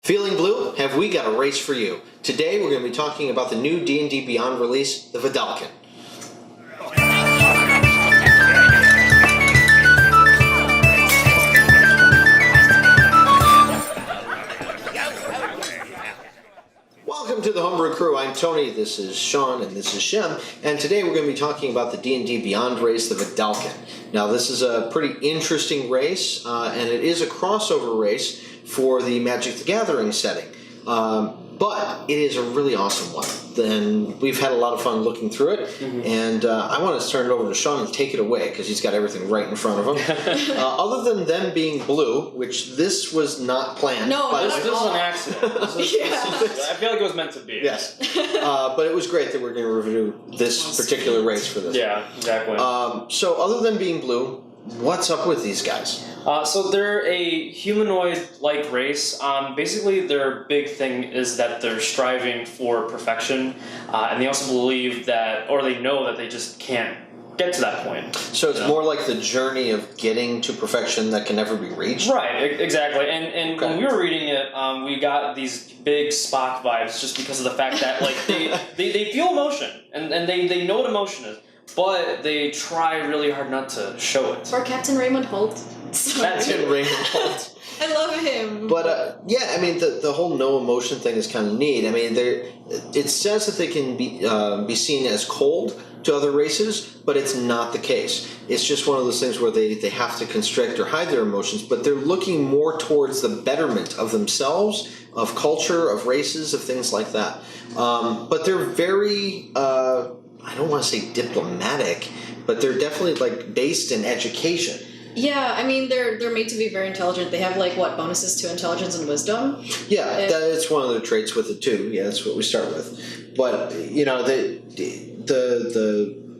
Feeling blue? Have we got a race for you? Today we're going to be talking about the new D&D Beyond release, the Vedalken. Welcome to the Home Brew Crew. I'm Tony, this is Sean, and this is Shem, and today we're going to be talking about the D&D Beyond race, the Vedalken. Now this is a pretty interesting race, and it is a crossover race for the Magic the Gathering setting. But it is a really awesome one. And we've had a lot of fun looking through it, and I want to turn it over to Sean and take it away because he's got everything right in front of him. Other than them being blue, which this was not planned. No, this was an accident. I feel like it was meant to be. Yes, but it was great that we're going to review this particular race for this. Yeah, exactly. So other than being blue, what's up with these guys? So they're a humanoid-like race. Basically, their big thing is that they're striving for perfection, and they also believe that, or they know that they just can't get to that point. So it's more like the journey of getting to perfection that can never be reached? Right, exactly. And when we were reading it, we got these big Spock vibes just because of the fact that like they feel emotion, and they know what emotion is. But they try really hard not to show it. Or Captain Raymond Holt. Captain Raymond Holt. I love him. But yeah, I mean the whole no emotion thing is kind of neat. I mean, it says that they can be seen as cold to other races, but it's not the case. It's just one of those things where they have to constrict or hide their emotions, but they're looking more towards the betterment of themselves, of culture, of races, of things like that. But they're very I don't want to say diplomatic, but they're definitely like based in education. Yeah, I mean they're made to be very intelligent. They have like what bonuses to intelligence and wisdom. Yeah, that's one of their traits with it too. Yeah, that's what we start with. But you know the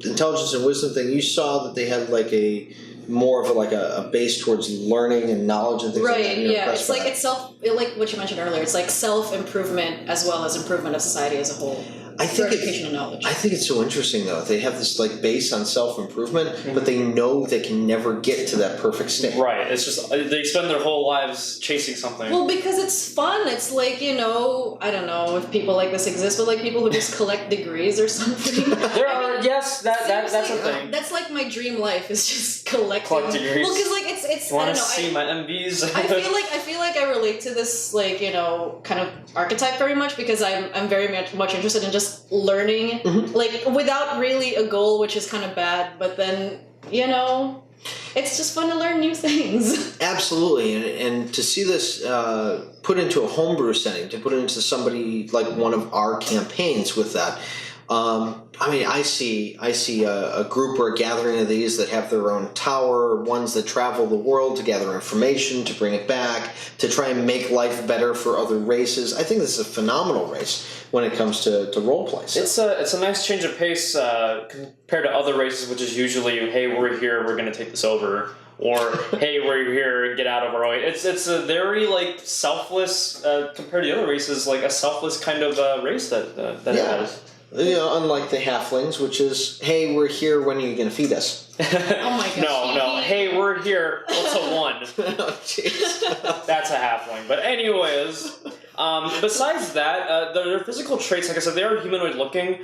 intelligence and wisdom thing, you saw that they had like a more of a base towards learning and knowledge and things like that. Right, yeah. It's like like what you mentioned earlier, it's like self-improvement as well as improvement of society as a whole. I think educational knowledge. I think it's so interesting though. They have this like base on self-improvement, but they know they can never get to that perfect state. Right. It's just they spend their whole lives chasing something. Well, because it's fun. It's like, I don't know if people like this exist, but like people who just collect degrees or something. There are, yes, that's a thing. That's like my dream life is just collect degrees. Well, because like it's you I don't know. See my MVs. I feel like I relate to this like kind of archetype very much because I'm very much interested in just learning like without really a goal, which is kind of bad, but then it's just fun to learn new things. Absolutely, and to see this put into a homebrew setting, to put it into somebody like one of our campaigns with that. I mean, I see a group or a gathering of these that have their own tower, ones that travel the world to gather information, to bring it back, to try and make life better for other races. I think this is a phenomenal race when it comes to roleplay. So. It's a nice change of pace compared to other races, which is usually, hey, we're here, we're going to take this over. Or, hey, we're here, get out of our way. It's a very, like, selfless, compared to the other races, like a selfless kind of race that it has. Unlike the halflings, which is, hey, we're here, when are you going to feed us? Oh my gosh. No, hey, we're here, what's a one? Oh, jeez. That's a halfling. But anyways, besides that, their physical traits, like I said, they are humanoid looking.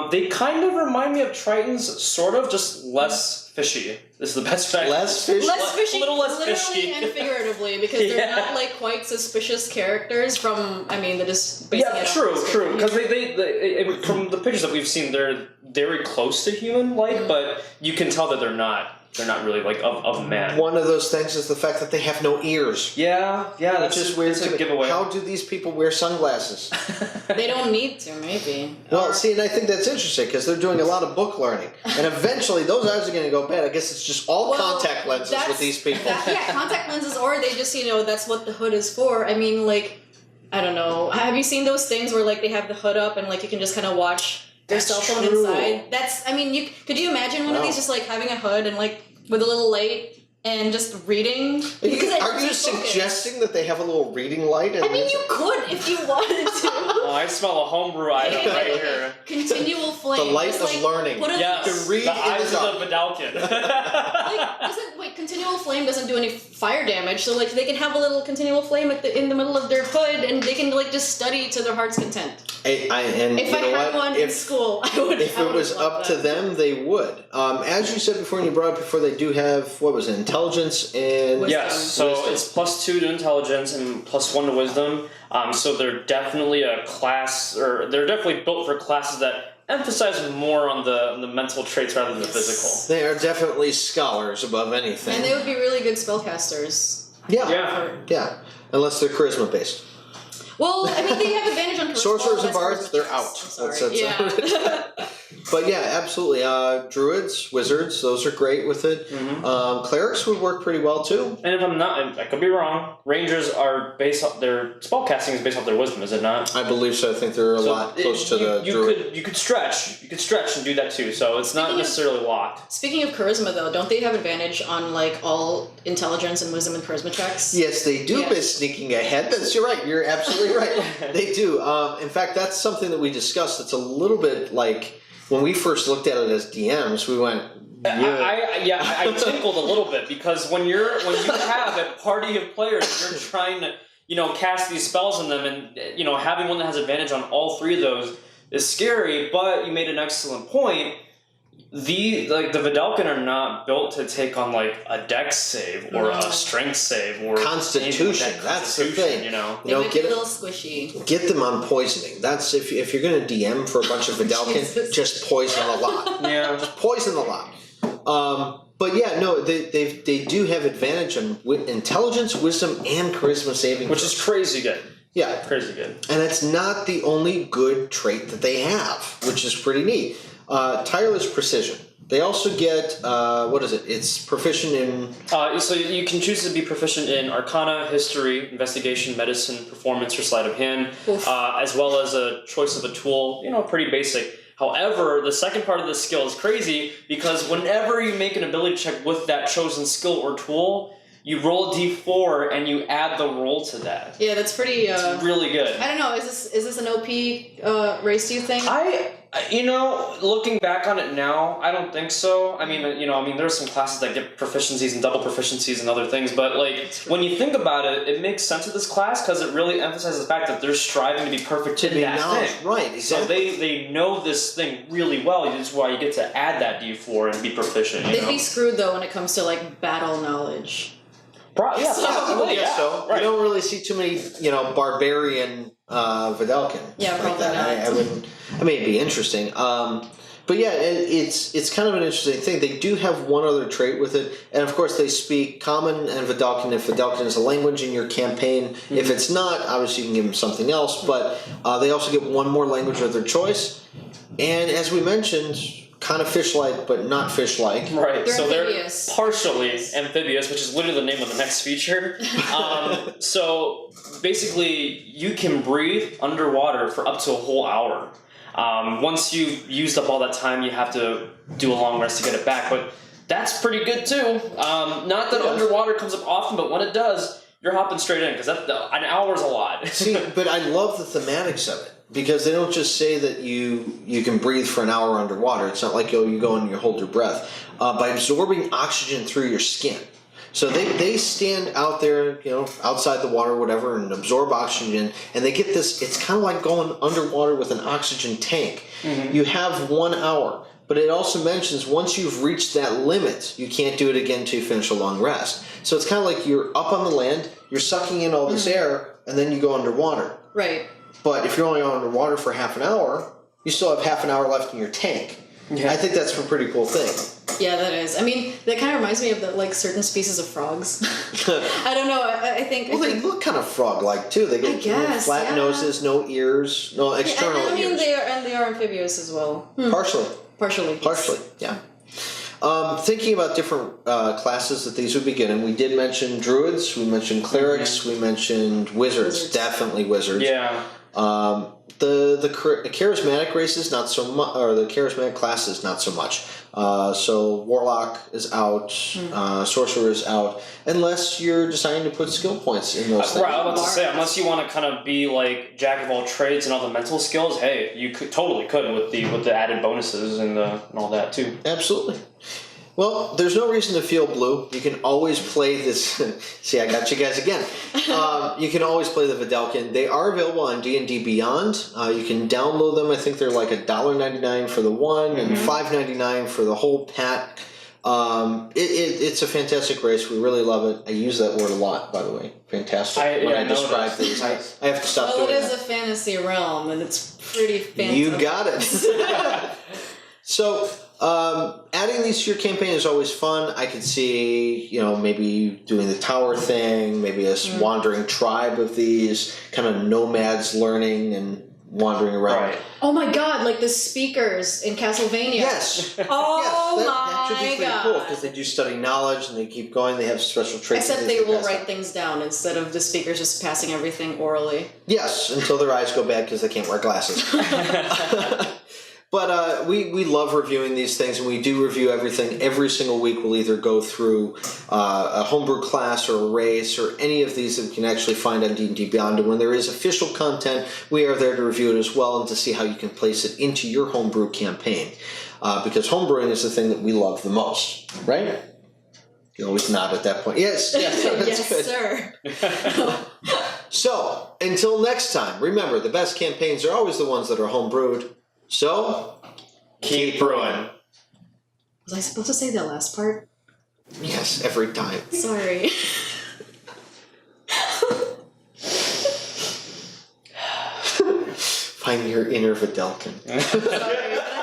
They kind of remind me of Tritons, sort of, just less fishy. This is the best fact. Less fishy? Less fishy, a little less literally fishy. and figuratively, because they're not like quite suspicious characters from, they're just basing it on true. Because they from the pictures that we've seen, they're very close to human-like, but you can tell that they're not really like of man. One of those things is the fact that they have no ears. Yeah, that's just weird to giveaway. How do these people wear sunglasses? They don't need to, maybe. Well, see, and I think that's interesting because they're doing a lot of book learning, and eventually those eyes are going to go bad. I guess it's just all contact lenses with these people. Contact lenses, or they just that's what the hood is for. I mean, like, I don't know. Have you seen those things where like they have the hood up and like you can just kind of watch their cell phone inside? Could you imagine one of these just like having a hood and like with a little light and just reading? Are you suggesting that they have a little reading light? I mean, you could if you wanted to. Oh, I smell a homebrew item right here. Continual flame. The light of learning. Yes, to read the eyes of the Vedalken. Continual continual flame doesn't do any fire damage, so like they can have a little continual flame in the middle of their hood, and they can like just study to their heart's content. If I had one in school, I would. If it was up to them, they would. As you said before, and you brought up before, they do have what was it, intelligence and Wisdom. Yes, so it's +2 to intelligence and +1 to wisdom. So they're definitely a class, or they're definitely built for classes that emphasize more on the mental traits rather than the physical. They are definitely scholars above anything. And they would be really good spellcasters. Yeah. Unless they're charisma based. Well, I mean, they have advantage on charisma. Sorcerers and That's bards, they're charisma out. checks. Yeah. But yeah, absolutely. Druids, wizards, those are great with it. Clerics would work pretty well too. And if I'm not, I could be wrong, rangers are based off, their spellcasting is based off their wisdom, is it not? I believe so. I think they're a lot close to the druid. You could stretch and do that too, so it's not necessarily locked. Speaking of charisma though, don't they have advantage on like all intelligence and wisdom and charisma checks? Yes, they do, Yeah. Miss Sneaking Ahead. You're right. You're absolutely right. They do. In fact, that's something that we discussed. It's a little bit like when we first looked at it as DMs, we went, I tinkled a little bit because when you have a party of players and you're trying to cast these spells on them, and having one that has advantage on all three of those is scary. But you made an excellent point. The Vedalken are not built to take on like a dex save or a strength save or Constitution. That's the thing. They might be a little squishy. Get them on poisoning. That's if you're going to DM for a bunch of Vedalken, just poison a lot. Yeah, just poison a lot. But yeah, no, they do have advantage on intelligence, wisdom, and charisma saving, which is crazy good. Yeah, crazy good. And it's not the only good trait that they have, which is pretty neat. Tireless Precision. They also get, what is it? It's proficient in... so you can choose to be proficient in Arcana, History, Investigation, Medicine, Performance, or Sleight of Hand, as well as a choice of a tool, pretty basic. However, the second part of the skill is crazy because whenever you make an ability check with that chosen skill or tool, you roll a d4 and you add the roll to that. Yeah, that's pretty... it's really good. I don't know, is this an OP race, do you think? Looking back on it now, I don't think so. I mean, there's some classes that get proficiencies and double proficiencies and other things, but when you think about it, it makes sense with this class because it really emphasizes the fact that they're striving to be perfect in that thing. Right, exactly. So they know this thing really well. That's why you get to add that d4 and be proficient. They'd be screwed though when it comes to like battle knowledge. I guess so. Right. You don't really see too many, barbarian Vedalken. Yeah, like probably that. not. I wouldn't. I mean, it'd be interesting. But yeah, it's kind of an interesting thing. They do have one other trait with it, and of course they speak Common and Vedalken if Vedalken is a language in your campaign. Mm-hmm. If it's not, obviously you can give them something else. But they also get one more language of their choice, and as we mentioned, kind of fish-like, but not fish-like. Right, they're partially amphibious, which is literally the name of the next feature. So basically, you can breathe underwater for up to a whole hour. Once you've used up all that time, you have to do a long rest to get it back, but that's pretty good too. Not that underwater comes up often, but when it does, you're hopping straight in, because an hour's a lot. See, but I love the thematics of it. Because they don't just say that you can breathe for an hour underwater. It's not like you go and you hold your breath. By absorbing oxygen through your skin. So they stand out there, outside the water, whatever, and absorb oxygen. And they get this, it's kind of like going underwater with an oxygen tank. Mm-hmm. You have 1 hour. But it also mentions once you've reached that limit, you can't do it again till you finish a long rest. So it's kind of like you're up on the land, you're sucking in all this air, and then you go underwater. Right. But if you're only underwater for half an hour, you still have half an hour left in your tank. Yeah. I think that's a pretty cool thing. Yeah, that is. I mean, that kind of reminds me of certain species of frogs. I don't know. I think. Well, they look kind of frog-like too. They get flat noses, no ears, no external ears. I mean, they are amphibious as well. Partially, yeah. Thinking about different classes that these would begin in, we did mention druids, we mentioned clerics, we mentioned wizards. Definitely wizards. Yeah. The charismatic races not so much, or the charismatic classes not so much. So warlock is out, sorcerer is out, unless you're deciding to put skill points in those things. Right, I was about to say, unless you want to kind of be like jack of all trades and all the mental skills, hey, you totally could with the added bonuses and all that too. Absolutely. Well, there's no reason to feel blue. You can always play this. See, I got you guys again. You can always play the Vedalken. They are available on D&D Beyond. You can download them. I think they're like $1.99 for the one and $5.99 for the whole pack. It's a fantastic race. We really love it. I use that word a lot, by the way. Fantastic. When I describe things, I have to stop doing it that. is a fantasy realm, and it's pretty fantastic. You got it. So, adding these to your campaign is always fun. I could see, maybe doing the tower thing, maybe a wandering tribe of these, kind of nomads learning and wandering around. Right. Oh my god, like the speakers in Castlevania. Yes. Oh yes, that should be pretty god. cool because they do study knowledge and they keep going. They have special traits. Except they will write things down instead of the speakers just passing everything orally. Yes, until their eyes go bad because they can't wear glasses. But we love reviewing these things, and we do review everything. Every single week we'll either go through a homebrew class or a race or any of these that we can actually find on D&D Beyond. And when there is official content, we are there to review it as well and to see how you can place it into your homebrew campaign. Because homebrewing is the thing that we love the most, right? You always nod at that point. Yes, yes, that's good. Sir. So, until next time, remember, the best campaigns are always the ones that are homebrewed. So, keep brewing. Was I supposed to say that last part? Yes, every time. Sorry. Find your inner Vedalken. Sorry, but